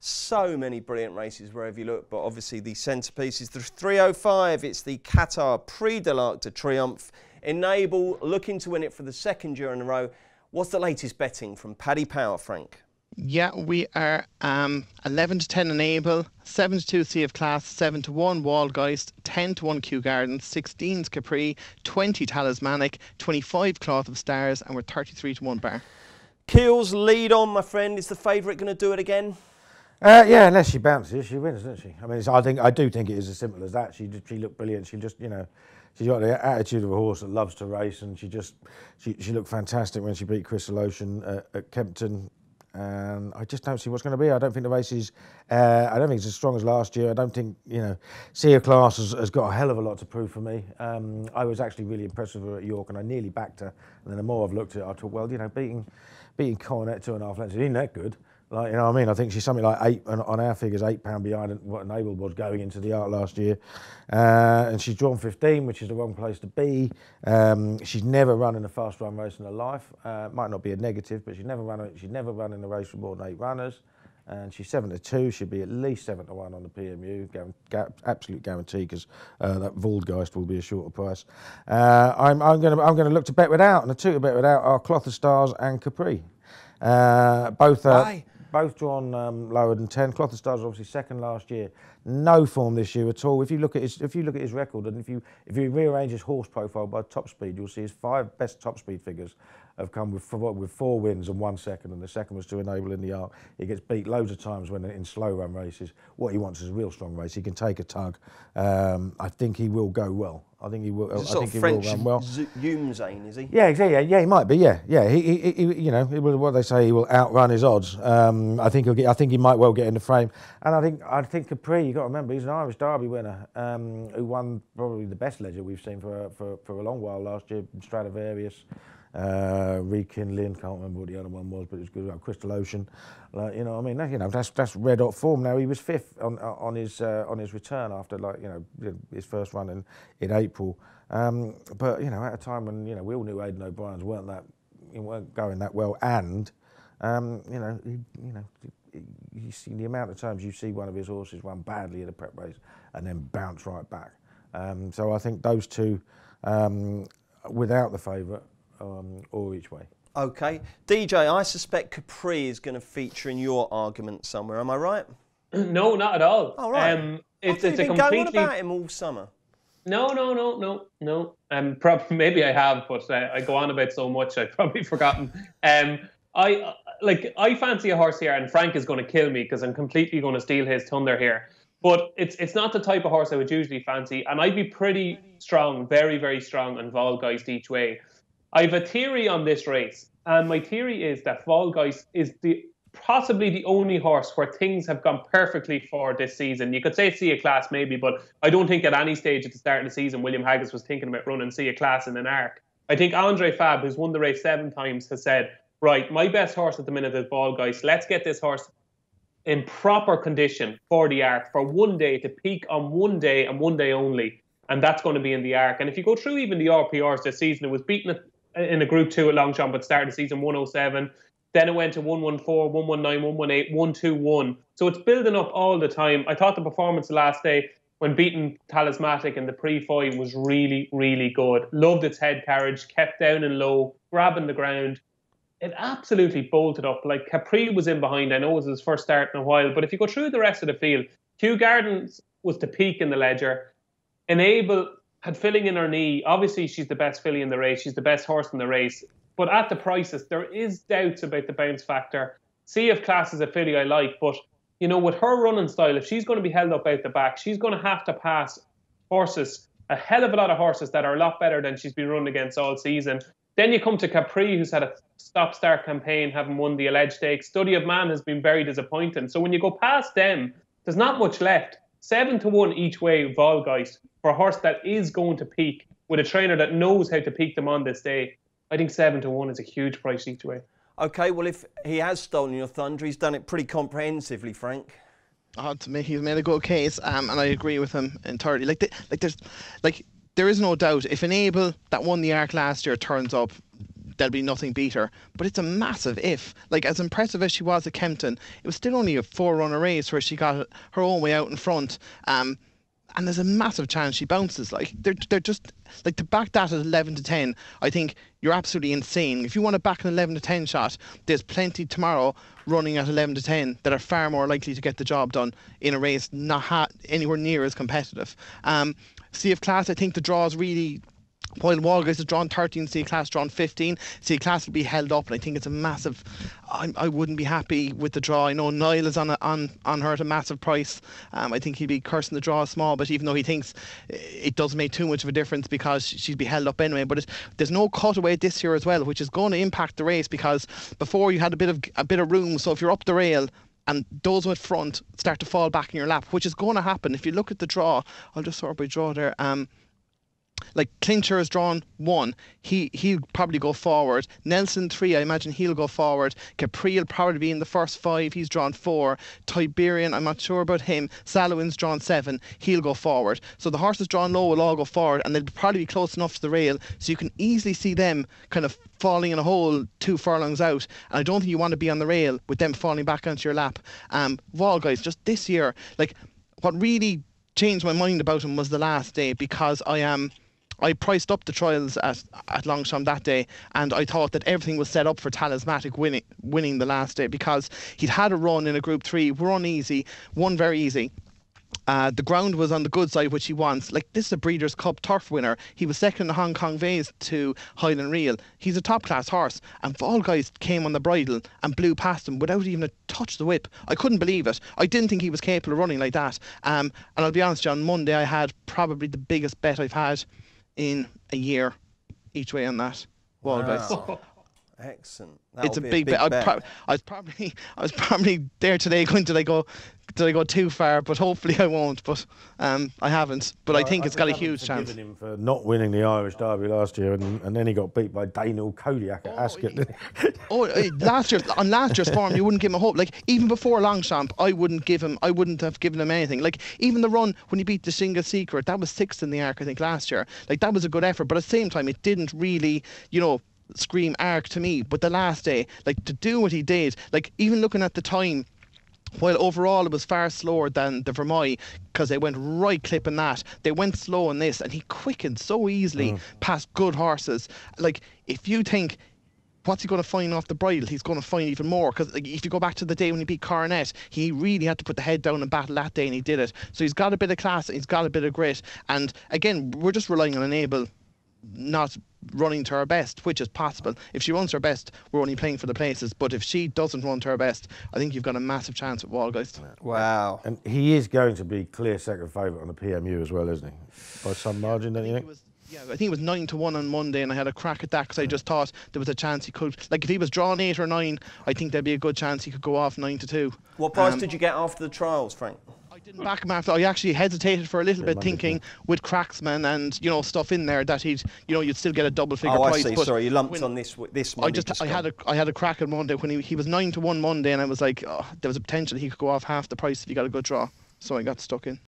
So many brilliant races wherever you look, but obviously the centrepiece is the 305. It's the Qatar Prix de l'Arc de Triomphe. Enable looking to win it for the second year in a row. What's the latest betting from Paddy Power, Frank? Yeah, we are 11 to 10 Enable, 7 to 2 Sea of Class, 7 to 1 Waldgeist, 10 to 1 Kew Gardens, 16 Capri, 20 Talismanic, 25 Cloth of Stars, and we're 33 to 1 Bar. Keel's lead on, my friend. Is the favourite going to do it again? Yeah, unless she bounces, she wins, doesn't she? I mean, I do think it is as simple as that. She looked brilliant. She just, she's got the attitude of a horse that loves to race, and she looked fantastic when she beat Crystal Ocean at Kempton. And I just don't see what's going to be. I don't think the race is. I don't think it's as strong as last year. I don't think Sea of Class has got a hell of a lot to prove for me. I was actually really impressed with her at York, and I nearly backed her. And then the more I've looked at it, I thought, well, beating Coronet 2.5 lengths, isn't that good? Like, what I mean? I think she's something like on our figures, £8 behind what Enable was going into the Arc last year. And she's drawn 15, which is the wrong place to be. She's never run in a fast run race in her life. Might not be a negative, but she's never run in a race with more than 8 runners. And she's 7 to 2. She'll be at least 7 to 1 on the PMU. Absolute guarantee, because that Waldgeist will be a shorter price. I'm going to look to bet without, and the two to bet without are Cloth of Stars and Capri. Both drawn lower than 10. Cloth of Stars was obviously second last year. No form this year at all. If you look at his record, and if you rearrange his horse profile by top speed, you'll see his 5 best top speed figures have come with 4 wins and 1 second, and the second was to Enable in the Arc. He gets beat loads of times when in slow run races. What he wants is a real strong race. He can take a tug. I think he will go well. I think he will. I think he will run well. Zoomzane, is he? Yeah, exactly. Yeah, he might be. Yeah. He what they say, he will outrun his odds. I think he might well get in the frame. And I think Capri. You got to remember, he's an Irish Derby winner who won probably the best ledger we've seen for a long while last year. Stradivarius, Rekindling. Can't remember what the other one was, but it was good. Crystal Ocean. That's red hot form. Now he was 5th on his return after his first run in April. But at a time when we all knew Aidan O'Brien's weren't going that well, and you see the amount of times you see one of his horses run badly in a prep race and then bounce right back. So I think those two, without the favourite, or each way. Okay. DJ, I suspect Capri is going to feature in your argument somewhere. Am I right? No, not at all. Oh, right. It's a completely... going on about him all summer. No. Probably, maybe I have, but I go on about so much I've probably forgotten. I fancy a horse here, and Frank is going to kill me because I'm completely going to steal his thunder here. But it's not the type of horse I would usually fancy, and I'd be pretty strong, very, very strong on Waldgeist each way. I have a theory on this race, and my theory is that Waldgeist is possibly the only horse where things have gone perfectly for this season. You could say Sea of Class maybe, but I don't think at any stage at the start of the season William Haggis was thinking about running Sea of Class in an Arc. I think Andre Fab, who's won the race 7 times, has said, right, my best horse at the minute is Waldgeist. Let's get this horse in proper condition for the Arc for one day, to peak on one day and one day only, and that's going to be in the Arc. And if you go through even the RPRs this season, it was beaten in a Group 2 at Longchamp at the start of the season, 107. Then it went to 114, 119, 118, 121. So it's building up all the time. I thought the performance the last day when beating Talismanic in the Prix was really, really good. Loved its head carriage, kept down and low, grabbing the ground. It absolutely bolted up. Like, Capri was in behind. I know it was his first start in a while. But if you go through the rest of the field, Kew Gardens was to peak in the ledger. Enable had filling in her knee. Obviously, she's the best filly in the race. She's the best horse in the race. But at the prices, there is doubts about the bounce factor. Sea of Class is a filly I like, but, with her running style, if she's going to be held up out the back, she's going to have to pass horses, a hell of a lot of horses that are a lot better than she's been running against all season. Then you come to Capri, who's had a stop-start campaign, having won the Alleged Stakes. Study of Man has been very disappointing. So when you go past them, there's not much left. 7 to 1 each way, Waldgeist, for a horse that is going to peak, with a trainer that knows how to peak them on this day. I think 7 to 1 is a huge price each way. Okay, well, if he has stolen your thunder, he's done it pretty comprehensively, Frank. To me, he's made a good case, and I agree with him entirely. There is no doubt, if Enable, that won the Arc last year, turns up, there'll be nothing beat her. But it's a massive if. Like, as impressive as she was at Kempton, it was still only a 4-runner race where she got her own way out in front. And there's a massive chance she bounces. Like, they're just, like, to back that at 11 to 10, I think you're absolutely insane. If you want to back an 11 to 10 shot, there's plenty tomorrow running at 11 to 10 that are far more likely to get the job done in a race not anywhere near as competitive. Sea of Class, I think the draw is really, while Waldgeist has drawn 13, Sea of Class drawn 15, Sea of Class will be held up, and I think it's a massive, I wouldn't be happy with the draw. I know Niall is on her at a massive price. I think he'd be cursing the draw small, but even though he thinks it doesn't make too much of a difference because she'd be held up anyway. But there's no cutaway this year as well, which is going to impact the race, because before you had a bit of room, so if you're up the rail and those with front start to fall back in your lap, which is going to happen. If you look at the draw, I'll just sort by draw there. Like, Clincher is drawn 1, he'll probably go forward. Nelson 3, I imagine he'll go forward. Capri will probably be in the first 5, he's drawn 4. Tiberian, I'm not sure about him. Salowin's drawn 7, he'll go forward. So the horses drawn low will all go forward, and they'll probably be close enough to the rail, so you can easily see them kind of falling in a hole 2 furlongs out. And I don't think you want to be on the rail with them falling back onto your lap. Waldgeist, just this year, like, what really changed my mind about him was the last day, because I priced up the trials at Longchamp that day, and I thought that everything was set up for Talismanic winning the last day, because he'd had a run in a Group 3, run easy, won very easy. The ground was on the good side, which he wants. Like, this is a Breeders' Cup turf winner. He was second in the Hong Kong Vase to Highland Reel. He's a top-class horse, and Waldgeist came on the bridle and blew past him without even a touch of the whip. I couldn't believe it. I didn't think he was capable of running like that. And I'll be honest, John, Monday I had probably the biggest bet I've had in a year each way on that. Waldgeist. Wow. Excellent. It's a big bet. I was probably there today going, did I go too far? But hopefully I won't. But I haven't. But I think it's got a huge chance. Forgiven him for not winning the Irish Derby last year, and then he got beat by Daniel Kodiak at Ascot. Last year's form, you wouldn't give him a hope. Like, even before Longchamp, I wouldn't have given him anything. Like, even the run when he beat the Shinga Secret, that was 6th in the Arc, I think, last year. Like, that was a good effort, but at the same time, it didn't really, scream Arc to me. But the last day, like, to do what he did, like, even looking at the time, while overall it was far slower than the Vermoy, because they went right clipping that, they went slow in this, and he quickened so easily past good horses. Like, if you think, what's he going to find off the bridle? He's going to find even more, because, like, if you go back to the day when he beat Coronet, he really had to put the head down and battle that day, and he did it. So he's got a bit of class, he's got a bit of grit, and again, we're just relying on Enable not running to her best, which is possible. If she runs her best, we're only playing for the places, but if she doesn't run to her best, I think you've got a massive chance at Waldgeist. Wow. And he is going to be clear second favourite on the PMU as well, isn't he? By some margin, don't you think? I think it was 9 to 1 on Monday, and I had a crack at that because I just thought there was a chance he could. Like, if he was drawn 8 or 9, I think there'd be a good chance he could go off 9 to 2. What price did you get after the trials, Frank? I didn't back him after. I actually hesitated for a little bit, thinking with Cracksman and stuff in there that you'd still get a double figure price. Oh, I see. Sorry, you lumped on this Monday. I had a crack on Monday when he was 9 to 1 Monday, and I was like, there was a potential he could go off half the price if he got a good draw. So I got stuck in.